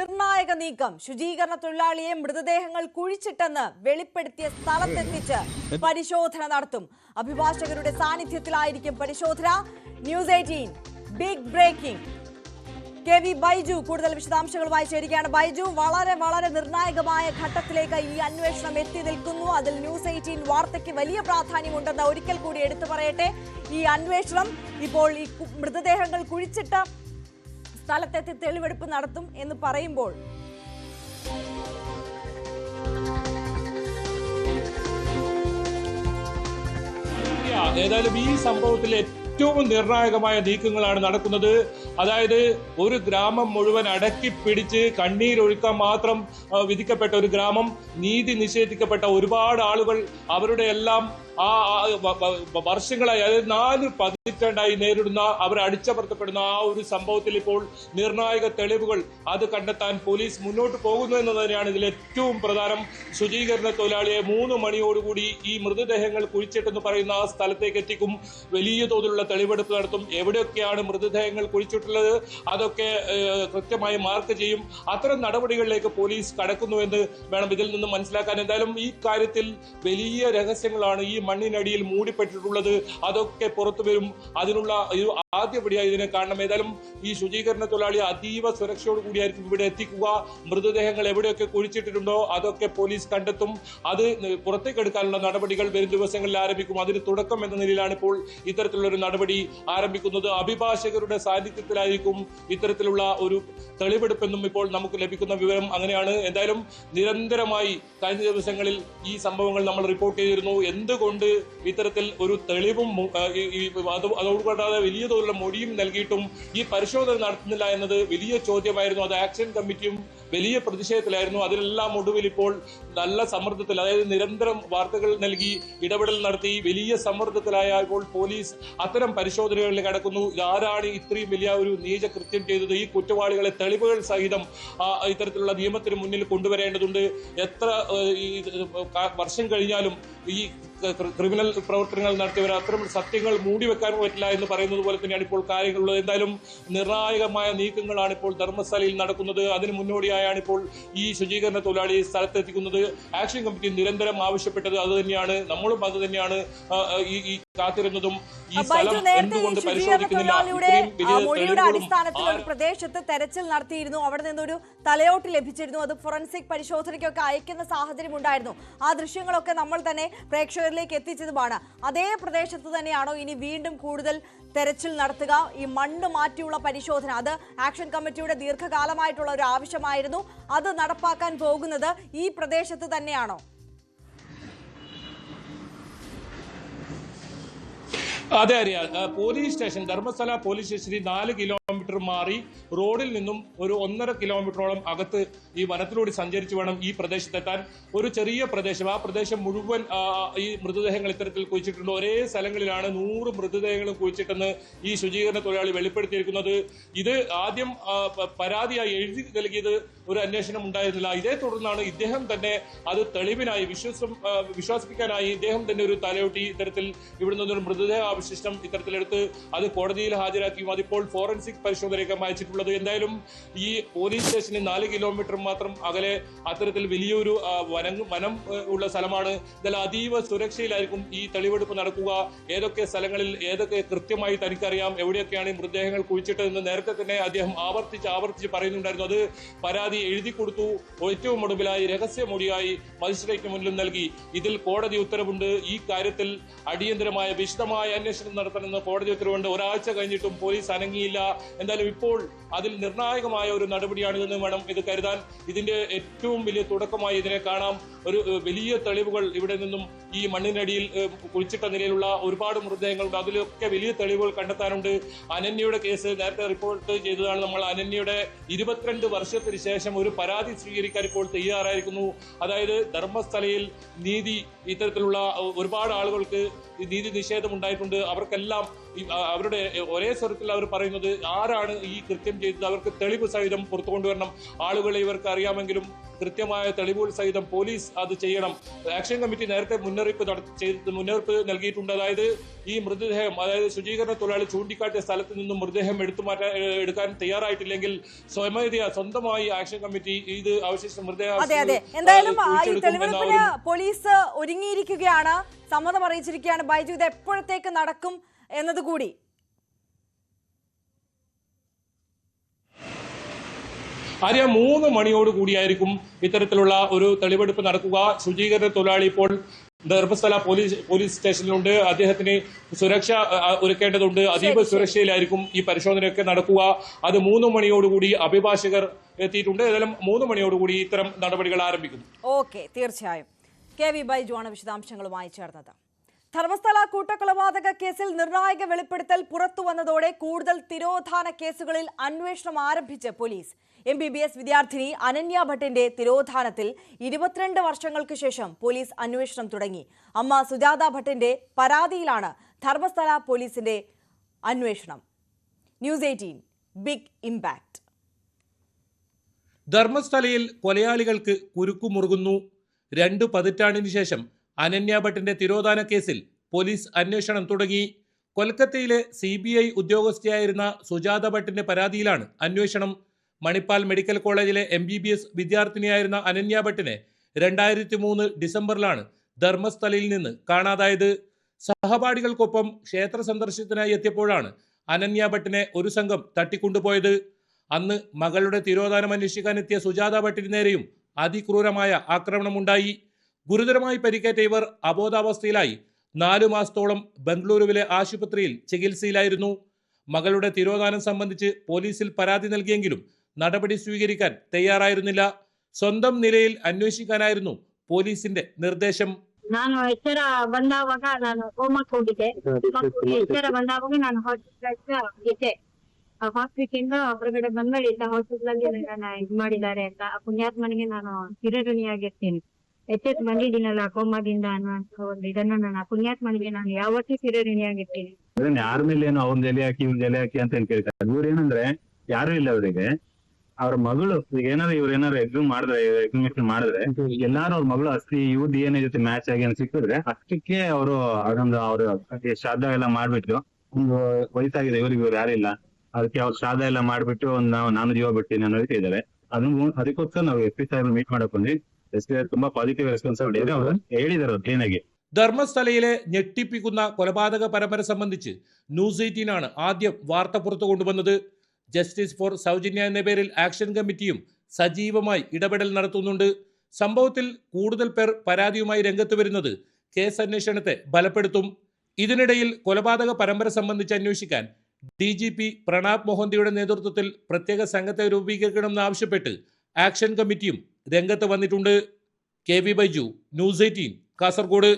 നിർണായക നീക്കം. ശുചീകരണ തൊഴിലാളിയെ മൃതദേഹങ്ങൾ കുഴിച്ചിട്ടെന്ന് വെളിപ്പെടുത്തിയ സ്ഥലത്തെത്തിച്ച് പരിശോധന നടത്തും. അഭിഭാഷകരുടെ സാന്നിധ്യത്തിലായിരിക്കും പരിശോധന. News 18 big breaking. K V. Baiju കൂടുതൽ വിശദാംശങ്ങളുമായി ചേരുകയാണ്. ബൈജു, വളരെ നിർണായകമായ ഘട്ടത്തിലേക്ക് ഈ അന്വേഷണം എത്തി നിൽക്കുന്നു. അതിൽ ന്യൂസ് 18 വാർത്തയ്ക്ക് വലിയ പ്രാധാന്യമുണ്ടെന്ന് ഒരിക്കൽ കൂടി എടുത്തു പറയട്ടെ. ഈ അന്വേഷണം ഇപ്പോൾ ഈ മൃതദേഹങ്ങൾ കുഴിച്ചിട്ട സ്ഥലത്തെത്തി തെളിവെടുപ്പ് നടത്തും എന്ന് പറയുമ്പോൾ ഏതായാലും ഈ സംഭവത്തിൽ ഏറ്റവും നിർണായകമായ നീക്കങ്ങളാണ് നടക്കുന്നത്. അതായത് ഒരു ഗ്രാമം മുഴുവൻ അടക്കി പിടിച്ച് കണ്ണീരൊഴുക്കാൻ മാത്രം വിധിക്കപ്പെട്ട ഒരു ഗ്രാമം, നീതി നിഷേധിക്കപ്പെട്ട ഒരുപാട് ആളുകൾ, അവരുടെ എല്ലാം വർഷങ്ങളായി, അതായത് 4 പതിറ്റാണ്ടായി നേരിടുന്ന, അവർ അടിച്ചമർത്തപ്പെടുന്ന ആ ഒരു സംഭവത്തിൽ ഇപ്പോൾ നിർണായക തെളിവുകൾ അത് കണ്ടെത്താൻ പോലീസ് മുന്നോട്ട് പോകുന്നു എന്ന് തന്നെയാണ് ഇതിൽ ഏറ്റവും പ്രധാനം. ശുചീകരണ തൊഴിലാളിയെ 3 മണിയോടുകൂടി ഈ മൃതദേഹങ്ങൾ കുഴിച്ചിട്ടെന്ന് പറയുന്ന ആ സ്ഥലത്തേക്ക് എത്തിക്കും. വലിയ തോതിലുള്ള തെളിവെടുപ്പ് നടത്തും. എവിടെയൊക്കെയാണ് മൃതദേഹങ്ങൾ കുഴിച്ചിട്ടുള്ളത് അതൊക്കെ കൃത്യമായി മാർക്ക് ചെയ്യും. അത്തരം നടപടികളിലേക്ക് പോലീസ് കടക്കുന്നുവെന്ന് വേണം ഇതിൽ നിന്ന് മനസ്സിലാക്കാൻ. എന്തായാലും ഈ കാര്യത്തിൽ വലിയ രഹസ്യങ്ങളാണ് ഈ മണ്ണിനടിയിൽ മൂടിപ്പെട്ടിട്ടുള്ളത്. അതൊക്കെ പുറത്തു വരും. അതിനുള്ള ഒരു ആദ്യപടിയായി ഇതിനെ കാണണം. ഏതായാലും ഈ ശുചീകരണ തൊഴിലാളി അതീവ സുരക്ഷയോട് കൂടിയായിരിക്കും ഇവിടെ എത്തിക്കുക. മൃതദേഹങ്ങൾ എവിടെയൊക്കെ കുഴിച്ചിട്ടുണ്ടോ അതൊക്കെ പോലീസ് കണ്ടെത്തും. അത് പുറത്തേക്ക് എടുക്കാനുള്ള നടപടികൾ വരും ദിവസങ്ങളിൽ ആരംഭിക്കും. അതിന് തുടക്കം എന്ന നിലയിലാണ് ഇപ്പോൾ ഇത്തരത്തിലുള്ള ഒരു നടപടി ആരംഭിക്കുന്നത്. അഭിഭാഷകരുടെ സാന്നിധ്യത്തിലായിരിക്കും ഇത്തരത്തിലുള്ള ഒരു തെളിവെടുപ്പെന്നും ഇപ്പോൾ നമുക്ക് ലഭിക്കുന്ന വിവരം അങ്ങനെയാണ്. എന്തായാലും നിരന്തരമായി കഴിഞ്ഞ ദിവസങ്ങളിൽ ഈ സംഭവങ്ങൾ നമ്മൾ റിപ്പോർട്ട് ചെയ്തിരുന്നു. എന്തുകൊണ്ട് ഇത്തരത്തിൽ ഒരു തെളിവും അതോടുകൂടാതെ വലിയ തോതിലുള്ള മൊഴിയും നൽകിയിട്ടും ഈ പരിശോധന നടത്തുന്നില്ല എന്നത് വലിയ ചോദ്യമായിരുന്നു. അത് ആക്ഷൻ കമ്മിറ്റിയും വലിയ പ്രതിഷേധത്തിലായിരുന്നു. അതിലെല്ലാം ഒടുവിൽ ഇപ്പോൾ നല്ല സമ്മർദ്ദത്തിൽ, അതായത് നിരന്തരം വാർത്തകൾ നൽകി ഇടപെടൽ നടത്തി വലിയ സമ്മർദ്ദത്തിലായ ഇപ്പോൾ പോലീസ് അത്തരം പരിശോധനകളിൽ കടക്കുന്നു. ഇതാരാണ് ഇത്രയും വലിയ ഒരു നീചകൃത്യം ചെയ്തത്? ഈ കുറ്റവാളികളെ തെളിവുകൾ സഹിതം ഇത്തരത്തിലുള്ള നിയമത്തിന് മുന്നിൽ കൊണ്ടുവരേണ്ടതുണ്ട്. എത്ര വർഷം കഴിഞ്ഞാലും ഈ ക്രിമിനൽ പ്രവർത്തനങ്ങൾ നടത്തിയവർ അത്തരം സത്യങ്ങൾ മൂടിവെക്കാനും പറ്റില്ല എന്ന് പറയുന്നത് പോലെ തന്നെയാണ് ഇപ്പോൾ കാര്യങ്ങളുള്ളത്. എന്തായാലും നിർണായകമായ നീക്കങ്ങളാണ് ഇപ്പോൾ ധർമ്മസ്ഥലയിൽ നടക്കുന്നത്. അതിന് മുന്നോടിയായാണ് ഇപ്പോൾ ഈ ശുചീകരണ തൊഴിലാളി സ്ഥലത്തെത്തിക്കുന്നത്. ആക്ഷൻ കമ്മിറ്റി നിരന്തരം ആവശ്യപ്പെട്ടത് അത് തന്നെയാണ്. നമ്മളും അത് തന്നെയാണ് ഈ കാത്തിരുന്നതും. ഈ സ്ഥലം എന്തുകൊണ്ട് പരിശോധിക്കുന്നില്ല? മൊഴിയുടെ അടിസ്ഥാനത്തിൽ ഒരു പ്രദേശത്ത് തെരച്ചിൽ നടത്തിയിരുന്നു. അവിടെ നിന്നൊരു തലയോട്ട് ലഭിച്ചിരുന്നു. അത് ഫോറൻസിക് പരിശോധനയ്ക്കൊക്കെ അയക്കുന്ന സാഹചര്യം ഉണ്ടായിരുന്നു. ആ ദൃശ്യങ്ങളൊക്കെ നമ്മൾ തന്നെ പ്രേക്ഷകരിലേക്ക് എത്തിച്ചതുമാണ്. അതേ പ്രദേശത്ത് തന്നെയാണോ ഇനി വീണ്ടും കൂടുതൽ തെരച്ചിൽ നടത്തുക? ഈ മണ്ണ് മാറ്റിയുള്ള പരിശോധന, അത് ആക്ഷൻ കമ്മിറ്റിയുടെ ദീർഘകാലമായിട്ടുള്ള ഒരു ആവശ്യമായിരുന്നു. അത് നടപ്പാക്കാൻ പോകുന്നത് ഈ പ്രദേശത്ത് തന്നെയാണോ? അതെ അറിയാം. പോലീസ് സ്റ്റേഷൻ, ധർമ്മസ്ഥല പോലീസ് സ്റ്റേഷനിൽ 4 കിലോമീറ്റർ മാറി റോഡിൽ നിന്നും ഒരു 1.5 കിലോമീറ്ററോളം അകത്ത് ഈ വനത്തിലൂടെ സഞ്ചരിച്ചു വേണം ഈ പ്രദേശത്തെത്താൻ. ഒരു ചെറിയ പ്രദേശം, ആ പ്രദേശം മുഴുവൻ ഈ മൃതദേഹങ്ങൾ ഇത്തരത്തിൽ കുഴിച്ചിട്ടുണ്ട്. ഒരേ സ്ഥലങ്ങളിലാണ് 100 മൃതദേഹങ്ങളും കുഴിച്ചിട്ടെന്ന് ഈ ശുചീകരണ തൊഴിലാളി വെളിപ്പെടുത്തിയിരിക്കുന്നത്. ഇത് ആദ്യം പരാതിയായി എഴുതി നൽകിയത് ഒരു അന്വേഷണം ഉണ്ടായിരുന്നില്ല. ഇതേ തുടർന്നാണ് ഇദ്ദേഹം തന്നെ അത് തെളിവിനായി വിശ്വസിപ്പിക്കാനായി ഇദ്ദേഹം തന്നെ ഒരു തലയോട്ടി ഇത്തരത്തിൽ ഇവിടെ നിന്നൊരു മൃതദേഹ അവശിഷ്ടം ഇത്തരത്തിലെടുത്ത് അത് കോടതിയിൽ ഹാജരാക്കിയും അതിപ്പോൾ ഫോറൻസിക് പരിശോധനയ്ക്ക് അയച്ചിട്ടുള്ളത്. എന്തായാലും ഈ പോലീസ് സ്റ്റേഷന് 4 കിലോമീറ്റർ മാത്രം അകലെ അത്തരത്തിൽ വലിയൊരു വനം ഉള്ള സ്ഥലമാണ്. ഇതെല്ലാം അതീവ സുരക്ഷയിലായിരിക്കും ഈ തെളിവെടുപ്പ് നടക്കുക. ഏതൊക്കെ സ്ഥലങ്ങളിൽ ഏതൊക്കെ കൃത്യമായി തനിക്കറിയാം, എവിടെയൊക്കെയാണ് ഈ മൃതദേഹങ്ങൾ കുഴിച്ചിട്ടതെന്ന് നേരത്തെ തന്നെ അദ്ദേഹം ആവർത്തിച്ച് പറയുന്നുണ്ടായിരുന്നു. അത് പരാതി എഴുതി കൊടുത്തു. ഏറ്റവും ഒടുവിലായി രഹസ്യമൊഴിയായി മജിസ്ട്രേറ്റിന് മുന്നിൽ നൽകി. ഇതിൽ കോടതി ഉത്തരവുണ്ട്. ഈ കാര്യത്തിൽ അടിയന്തരമായ വിശദമായ അന്വേഷണം നടത്തണമെന്ന് കോടതി ഉത്തരവുണ്ട്. ഒരാഴ്ച കഴിഞ്ഞിട്ടും പോലീസ് അനങ്ങിയില്ല. എന്തായാലും ഇപ്പോൾ അതിൽ നിർണായകമായ ഒരു നടപടിയാണിതെന്ന് വേണം ഇത് കരുതാൻ. ഇതിന്റെ ഏറ്റവും വലിയ തുടക്കമായി ഇതിനെ കാണാം. ഒരു വലിയ തെളിവുകൾ ഇവിടെ നിന്നും ഈ മണ്ണിനടിയിൽ കുഴിച്ചിട്ട നിലയിലുള്ള ഒരുപാട് മൃതദേഹങ്ങളുണ്ട്. അതിലൊക്കെ വലിയ തെളിവുകൾ കണ്ടെത്താനുണ്ട്. അനന്യയുടെ കേസ് നേരത്തെ റിപ്പോർട്ട് ചെയ്തതാണ് നമ്മൾ. അനന്യയുടെ 22 വർഷത്തിന് ശേഷം ഒരു പരാതി സ്വീകരിക്കാൻ ഇപ്പോൾ തയ്യാറായിരിക്കുന്നു. അതായത് ധർമ്മസ്ഥലയിൽ ഇത്തരത്തിലുള്ള ഒരുപാട് ആളുകൾക്ക് നീതി നിഷേധം ഉണ്ടായിട്ടുണ്ട്. അവർക്കെല്ലാം അവരുടെ ഒരേ സ്വരത്തിൽ അവർ പറയുന്നത് ആരാണ് ഈ കൃത്യം ചെയ്തത്, അവർക്ക് തെളിവ് സഹിതം പുറത്തു കൊണ്ടുവരണം. ആളുകളെ ഇവർക്ക് അറിയാമെങ്കിലും കൃത്യമായ തെളിവുകൾ സഹിതം പോലീസ് അത് ചെയ്യണം. ആക്ഷൻ കമ്മിറ്റി നേരത്തെ മുന്നറിയിപ്പ് നൽകിയിട്ടുണ്ട്. അതായത് ഈ മൃതദേഹം, അതായത് ശുചീകരണ തൊഴിലാളി ചൂണ്ടിക്കാട്ടിയ സ്ഥലത്ത് നിന്നും മൃതദേഹം എടുക്കാൻ തയ്യാറായിട്ടില്ലെങ്കിൽ സ്വന്തമായി ആക്ഷൻ കമ്മിറ്റി ഇത് അവശേഷിച്ച മൃതദേഹം എന്തായാലും ഈ തെളിവെടുപ്പിന് പോലീസ് ഒരുങ്ങിയിരിക്കുകയാണ്, സമ്മതം അറിയിച്ചിരിക്കുകയാണ്. ബൈജു, ഇത് എപ്പോഴത്തേക്ക് നടക്കും എന്നതുകൂടി. ആര്യ, 3 മണിയോട് കൂടിയായിരിക്കും ഇത്തരത്തിലുള്ള ഒരു തെളിവെടുപ്പ് നടക്കുക. ശുചീകരണ തൊഴിലാളി ഇപ്പോൾ ധർമ്മസ്ഥല പോലീസ് സ്റ്റേഷനിലുണ്ട്. അദ്ദേഹത്തിന് സുരക്ഷ ഒരുക്കേണ്ടതുണ്ട്. അതീവ സുരക്ഷയിലായിരിക്കും ഈ പരിശോധനയൊക്കെ നടക്കുക. അത് 3 മണിയോടുകൂടി അഭിഭാഷകർ എത്തിയിട്ടുണ്ട്. ഏതായാലും 3 മണിയോടുകൂടി ഇത്തരം നടപടികൾ ആരംഭിക്കും. ഓക്കെ, തീർച്ചയായും. KV ബൈജു ആണ് വിശദാംശങ്ങളുമായി ചേർന്നത്. ധർമ്മസ്ഥല കൂട്ടക്കൊലപാതക കേസിൽ നിർണായക വെളിപ്പെടുത്തൽ പുറത്തു വന്നതോടെ കൂടുതൽ തിരോധാന കേസുകളിൽ അന്വേഷണം ആരംഭിച്ച് പോലീസ്. MBBS വിദ്യാർത്ഥിനി അനന്യ ഭട്ടിന്റെ തിരോധാനത്തിൽ 22 വർഷങ്ങൾക്ക് ശേഷം പോലീസ് അന്വേഷണം തുടങ്ങി. അമ്മ സുജാത ഭട്ടിന്റെ പരാതിയിലാണ് ധർമ്മസ്ഥല പോലീസിന്റെ അന്വേഷണം. News 18 big impact. ധർമ്മസ്ഥലയിൽ കൊലയാളികൾക്ക് കുരുക്കുമുറുകുന്നു. 2 പതിറ്റാണ്ടിനു ശേഷം അനന്യ ഭട്ടിന്റെ തിരോധാന കേസിൽ പോലീസ് അന്വേഷണം തുടങ്ങി. കൊൽക്കത്തയിലെ CBI ഉദ്യോഗസ്ഥയായിരുന്ന സുജാത ഭട്ടിന്റെ പരാതിയിലാണ് അന്വേഷണം. മണിപ്പാൽ മെഡിക്കൽ കോളേജിലെ MBBS വിദ്യാർത്ഥിനിയായിരുന്ന അനന്യ ഭട്ടിനെ 2003 ഡിസംബറിലാണ് ധർമ്മസ്ഥലയിൽ നിന്ന് കാണാതായത്. സഹപാഠികൾക്കൊപ്പം ക്ഷേത്ര സന്ദർശനത്തിനായി എത്തിയപ്പോഴാണ് അനന്യ ഭട്ടിനെ ഒരു സംഘം തട്ടിക്കൊണ്ടുപോയത്. അന്ന് മകളുടെ തിരോധാനം അന്വേഷിക്കാനെത്തിയ സുജാത ഭട്ടിന് നേരെയും അതിക്രൂരമായ ആക്രമണമുണ്ടായി. ഗുരുതരമായി പരിക്കേറ്റ ഇവർ അബോധാവസ്ഥയിലായി 4 മാസത്തോളം ബംഗളൂരുവിലെ ആശുപത്രിയിൽ ചികിത്സയിലായിരുന്നു. മകളുടെ തിരോധാനം സംബന്ധിച്ച് പോലീസിൽ പരാതി നൽകിയെങ്കിലും നടപടി സ്വീകരിക്കാൻ തയ്യാറായിരുന്നില്ല. സ്വന്തം നിലയിൽ അന്വേഷിക്കാനായിരുന്നു പോലീസിന്റെ നിർദ്ദേശം. ನಾನು ಎಚ್ಚರ ಬಂದಾವಾಗ ನಾನು ಹೋಮಕ್ಕೆ ಹೋಗಿದ್ದೆ. ಎಚ್ಚರ ಬಂದಾವಾಗ ನಾನು ಹಾಸ್ಪಿಟಲ್ ಇದ್ದೆ. ಆ ಹಾಸ್ಪಿಟಲ್ ಹೊರಗಡೆ ಬಂದ್ಮೇಲೆ ಇಂಥ ಹಾಸ್ಪಿಟಲ್ ಅಲ್ಲಿ ನನ್ನ ಇದು ಮಾಡಿದ್ದಾರೆ ಅಂತ ಪುಣ್ಯಾತ್ಮನಿಗೆ ನಾನು ಚಿರಋಣಿಯಾಗಿರ್ತೀನಿ. ಎಚ್ಚೆತ್ತು ಬಂದಿದ್ದೀನಲ್ಲ ಕೋಮಾದಿಂದ ಅನ್ನುವಂತ ಒಂದು ಇದನ್ನು ನಾನು ಪುಣ್ಯಾತ್ಮನಿಗೆ ನಾನು ಯಾವತ್ತೂ ಚಿರಋಣಿಯಾಗಿರ್ತೀನಿ. ಯಾರ ಮೇಲೆ ಏನು ಅವ್ನ ಜಲೆ ಹಾಕಿ ಇವ್ನ ಜಲೆ ಹಾಕಿ ಅಂತ ಹೇಳಿ ಕೇಳ್ತಾರೆ. ಇವ್ರೇನಂದ್ರೆ ಯಾರು ಇಲ್ಲ ಅವರಿಗೆ. ಅವ್ರ ಮಗಳು ಈಗ ಇವ್ರೇನಾದ್ರು ಎಕ್ಸಿಮಿಷನ್ ಮಾಡಿದ್ರೆ ಎಲ್ಲಾರು ಅವ್ರ ಮಗಳು ಅಸ್ತಿ ಇವ್ DNA ಜೊತೆ ಮ್ಯಾಚ್ ಆಗಿ ಸಿಕ್ಕಿದ್ರೆ ಅಷ್ಟಕ್ಕೆ ಅವರು ಅದೊಂದು ಅವ್ರ ಶ್ರಾದ್ದ ಎಲ್ಲ ಮಾಡ್ಬಿಟ್ಟು, ಒಂದು ವಯಸ್ಸಾಗಿದೆ ಇವ್ರು ಯಾರಿಲ್ಲ, ಅದಕ್ಕೆ ಅವ್ರ ಶ್ರಾದ್ದ ಎಲ್ಲ ಮಾಡ್ಬಿಟ್ಟು ನಾನು ಜೀವ ಬಿಡ್ತೀನಿ ಅನ್ನೋ ರೀತಿ ಇದ್ದಾರೆ. ಅದಕ್ಕೋಸ್ಕರ ನಾವು SP ಸಾಹೇಬ್ ಮೀಟ್ ಮಾಡಕ್ ಬಂದ್ವಿ. SP ತುಂಬಾ ಪಾಸಿಟಿವ್ ರೆಸ್ಪಾನ್ಸಿಬಿಲಿಟಿ ಅವರು ಹೇಳಿದಾರೆ ಕ್ಲೀನ್ ಆಗಿ. ധർമ്മസ്ഥലയിലെ ഞെട്ടിപ്പിക്കുന്ന കൊലപാതക പരമ്പര സംബന്ധിച്ച് ന്യൂസ് 18 ആണ് ആദ്യം വാർത്ത പുറത്തു കൊണ്ടുവന്നത്. ജസ്റ്റിസ് ഫോർ സൗജന്യ എന്ന പേരിൽ ആക്ഷൻ കമ്മിറ്റിയും സജീവമായി ഇടപെടൽ നടത്തുന്നുണ്ട്. സംഭവത്തിൽ കൂടുതൽ പേർ പരാതിയുമായി രംഗത്ത് വരുന്നത് കേസ് അന്വേഷണത്തെ ബലപ്പെടുത്തും. ഇതിനിടയിൽ കൊലപാതക പരമ്പര സംബന്ധിച്ച് അന്വേഷിക്കാൻ DGP പ്രണാബ് മൊഹന്തിയുടെ നേതൃത്വത്തിൽ പ്രത്യേക സംഘത്തെ രൂപീകരിക്കണമെന്നാവശ്യപ്പെട്ട് ആക്ഷൻ കമ്മിറ്റിയും രംഗത്ത് വന്നിട്ടുണ്ട്. KV Baiju, news 18, Kasaragod.